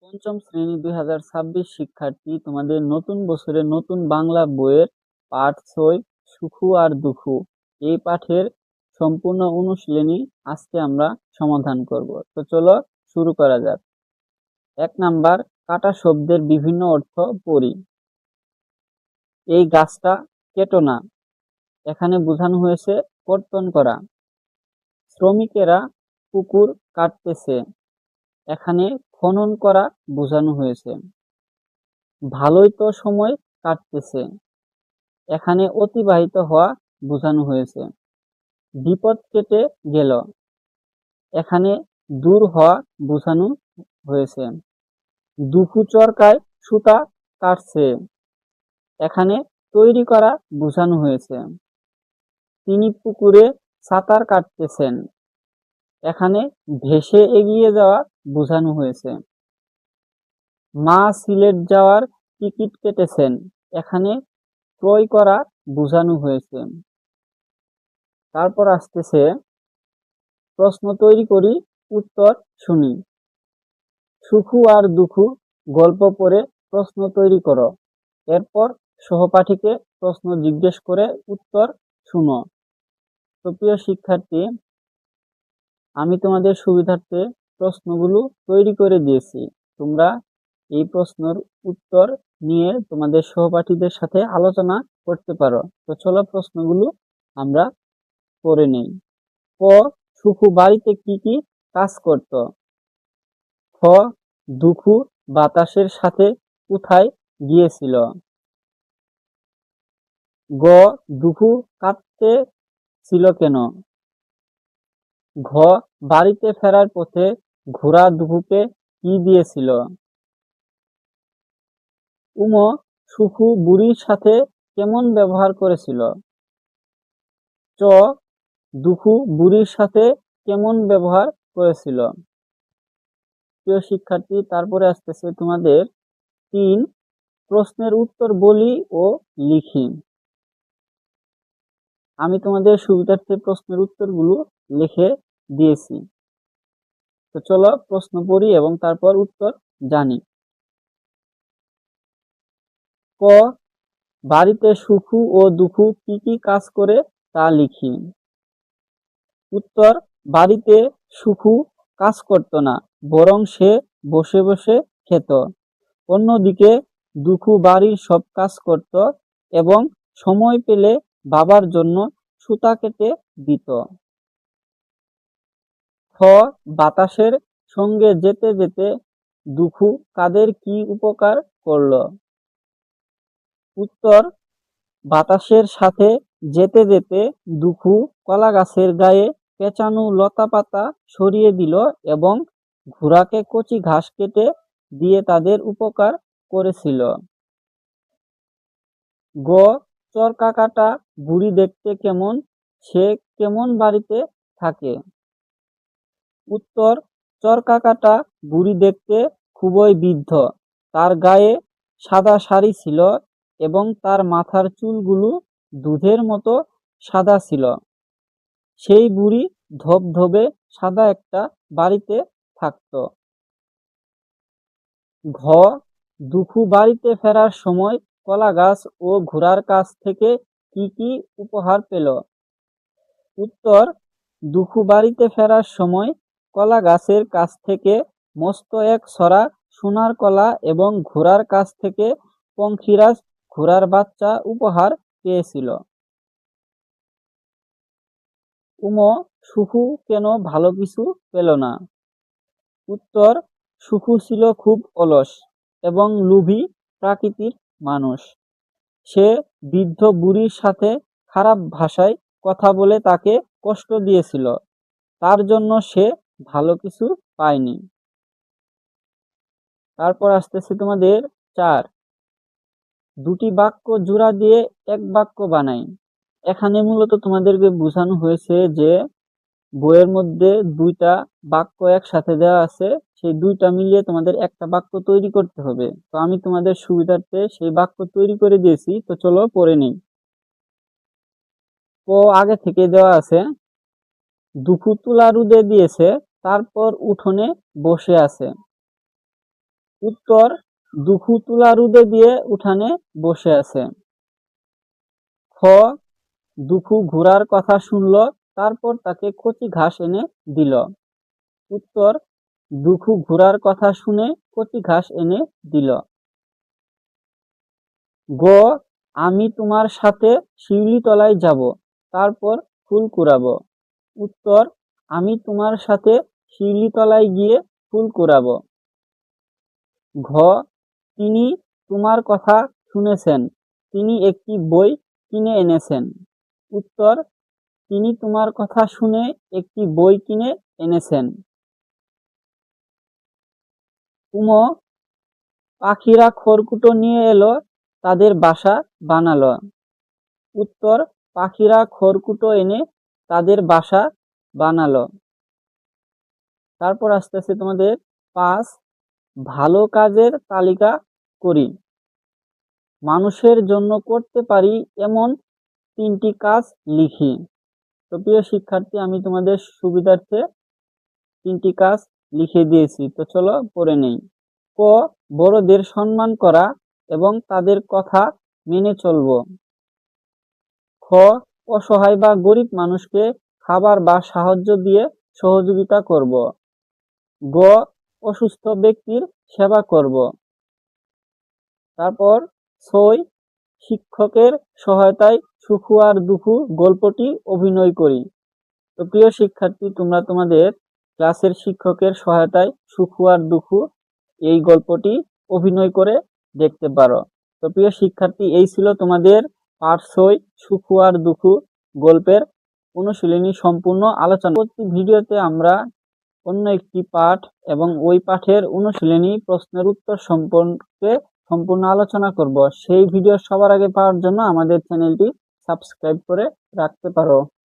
পঞ্চম শ্রেণী 2026 শিক্ষার্থী, তোমাদের নতুন বছরের নতুন বাংলা বইয়ের পাঠ 6 সুখু আর দুঃখু এই পাঠের সম্পূর্ণ অনুশীলনী আজকে আমরা সমাধান করব। তো চলো শুরু করা যাক। 1 নাম্বার, কাটা শব্দের বিভিন্ন অর্থ পড়ি। এই গাছটা কেটো না, এখানে বোঝানো হয়েছে কর্তন করা। শ্রমিকেরা পুকুর কাটতেছে, এখানে খনন করা বোঝানো হয়েছে। ভালোই তো সময় কাটতেছে, এখানে অতিবাহিত হওয়া বোঝানো হয়েছে। বিপদ কেটে গেল, এখানে দূর হওয়া বোঝানো হয়েছে। দুঃখু চরকায় সুতা কাটছে, এখানে তৈরি করা বোঝানো হয়েছে। তিনি পুকুরে সাঁতার কাটতেছেন, এখানে ভেসে এগিয়ে যাওয়া বোঝানো হয়েছে। মা সিলেট যাওয়ার টিকিট কেটেছেন, এখানে ক্রয় করা বোঝানো হয়েছে। তারপর আসতেছে প্রশ্ন তৈরি করি, উত্তর শুনি। সুখু আর দুঃখু গল্প পড়ে প্রশ্ন তৈরি করো, এরপর সহপাঠীকে প্রশ্ন জিজ্ঞেস করে উত্তর শুনো। তো প্রিয় শিক্ষার্থী, আমি তোমাদের সুবিধার্থে প্রশ্নগুলো তৈরি করে দিয়েছি। তোমরা এই প্রশ্নের উত্তর নিয়ে তোমাদের সহপাঠীদের সাথে আলোচনা করতে পারো। তো চলো প্রশ্নগুলো আমরা পড়ে নেই। ক, সুখু বাড়িতে কি কি কাজ করত? খ, দুঃখু বাতাসের সাথে কোথায় গিয়েছিল? গ, দুঃখু কাঁদতে ছিল কেন? ঘ, বাড়িতে ফেরার পথে ঘোড়া দুঃখুকে কি দিয়েছিল? উম, সুখু বুড়ির সাথে কেমন ব্যবহার করেছিল? চ, দুঃখু বুড়ির সাথে কেমন ব্যবহার করেছিল? প্রিয় শিক্ষার্থী, তারপরে আসতেছে তোমাদের 3 প্রশ্নের উত্তর বলি ও লিখি। আমি তোমাদের সুবিধার্থে প্রশ্নের উত্তরগুলো লিখে দিয়েছি। তো চলো প্রশ্ন পড়ি এবং তারপর উত্তর জানি। ক, বাড়িতে সুখু ও দুঃখু কি কি কাজ করে তা লিখি। উত্তর, বাড়িতে সুখু কাজ করত না, বরং সে বসে বসে খেত। অন্যদিকে দুঃখু বাড়ির সব কাজ করত এবং সময় পেলে বাবার জন্য সুতা কেটে দিত। খ, বাতাসের সঙ্গে যেতে যেতে দুঃখু কাদের কি উপকার করল? উত্তর, বাতাসের সাথে যেতে যেতে দুঃখু কলা গাছের গায়ে পেঁচানো লতা পাতা সরিয়ে দিল এবং ঘোড়াকে কচি ঘাস কেটে দিয়ে তাদের উপকার করেছিল। গ, চরকা কাটা বুড়ি দেখতে কেমন, সে কেমন বাড়িতে থাকে? উত্তর, চরকা কাটা বুড়ি দেখতে খুবই বৃদ্ধ, তার গায়ে সাদা শাড়ি ছিল এবং তার মাথার চুলগুলো দুধের মতো সাদা ছিল। সেই বুড়ি ধবধবে সাদা একটা বাড়িতে থাকত। ঘ, দুঃখু বাড়িতে ফেরার সময় কলা গাছ ও ঘোড়ার কাছ থেকে কি কি উপহার পেল? উত্তর, দুঃখু বাড়িতে ফেরার সময় কলা গাছের কাছ থেকে মস্ত এক ছড়া সোনার কলা এবং ঘোড়ার কাছ থেকে পঙ্খিরাজ ঘোড়ার বাচ্চা উপহার পেয়েছিল। উম, সুখু কেন ভালো কিছু পেল না? উত্তর, সুখু ছিল খুব অলস এবং লোভী প্রকৃতির মানুষ। সে বৃদ্ধ বুড়ির সাথে খারাপ ভাষায় কথা বলে তাকে কষ্ট দিয়েছিল, তার জন্য সে ভালো কিছু পায়নি। তারপর আসতেছে তোমাদের 4, দুটি বাক্য জোড়া দিয়ে এক বাক্য বানাই। এখানে মূলত তোমাদেরকে বোঝানো হয়েছে যে বইয়ের মধ্যে 2টা বাক্য একসাথে দেওয়া আছে, সেই 2টা মিলিয়ে তোমাদের একটা বাক্য তৈরি করতে হবে। তো আমি তোমাদের সুবিধার্থে সেই বাক্য তৈরি করে দিয়েছি। তো চলো পড়ে নিই। ক আগে থেকে দেওয়া আছে, দুঃখু তুলা রোদে দিয়েছে, তারপর উঠোনে বসে আছে। উত্তর, দুখু তুলা রোদে দিয়ে উঠানে বসে আছে। খ, দুখু ঘোড়ার কথা শুনল, তারপর তাকে কচি ঘাস এনে দিল। উত্তর, দুখু ঘোড়ার কথা শুনে কচি ঘাস এনে দিল। গ, আমি তোমার সাথে শিউলিতলায় যাব, তারপর ফুল কুড়াবো। উত্তর, আমি তোমার সাথে শিউলিতলায় গিয়ে ফুল কুড়াবো। ঘ, তিনি তোমার কথা শুনেছেন, তিনি একটি বই কিনে এনেছেন। উত্তর, তিনি তোমার কথা শুনে একটি বই কিনে এনেছেন। কুম, পাখিরা খড়কুটো নিয়ে এলো, তাদের বাসা বানালো। উত্তর, পাখিরা খড়কুটো এনে তাদের বাসা বানালো। তারপর আসতেছে তোমাদের 5, ভালো কাজের তালিকা করি। মানুষের জন্য করতে পারি এমন 3টি কাজ লিখি। তো প্রিয় শিক্ষার্থী, আমি তোমাদের সুবিধার্থে 3টি কাজ লিখে দিয়েছি, তো চলো পড়ে নেই। ক, বড়দের সম্মান করা এবং তাদের কথা মেনে চলবো। খ, অসহায় বা গরিব মানুষকে খাবার বা সাহায্য দিয়ে সহযোগিতা করব। গ, অসুস্থ ব্যক্তির সেবা করব। তারপর 6, শিক্ষকের সহায়তায় সুখু আর দুঃখু গল্পটি অভিনয় করি। তো প্রিয় শিক্ষার্থী, তোমরা তোমাদের ক্লাসের শিক্ষকের সহায়তায় সুখু আর দুঃখু এই গল্পটি অভিনয় করে দেখতে পারো। তো প্রিয় শিক্ষার্থী, এই ছিল তোমাদের পাঠ 6 সুখু আর দুঃখু গল্পের অনুশীলনী সম্পূর্ণ আলোচনা। পরবর্তী ভিডিওতে আমরা অন্য একটি পাঠ এবং ওই পাঠের অনুশীলনী প্রশ্নের উত্তর সম্পর্কে সম্পূর্ণ আলোচনা করব। সেই ভিডিও সবার আগে পাওয়ার জন্য আমাদের চ্যানেলটি সাবস্ক্রাইব করে রাখতে পারো।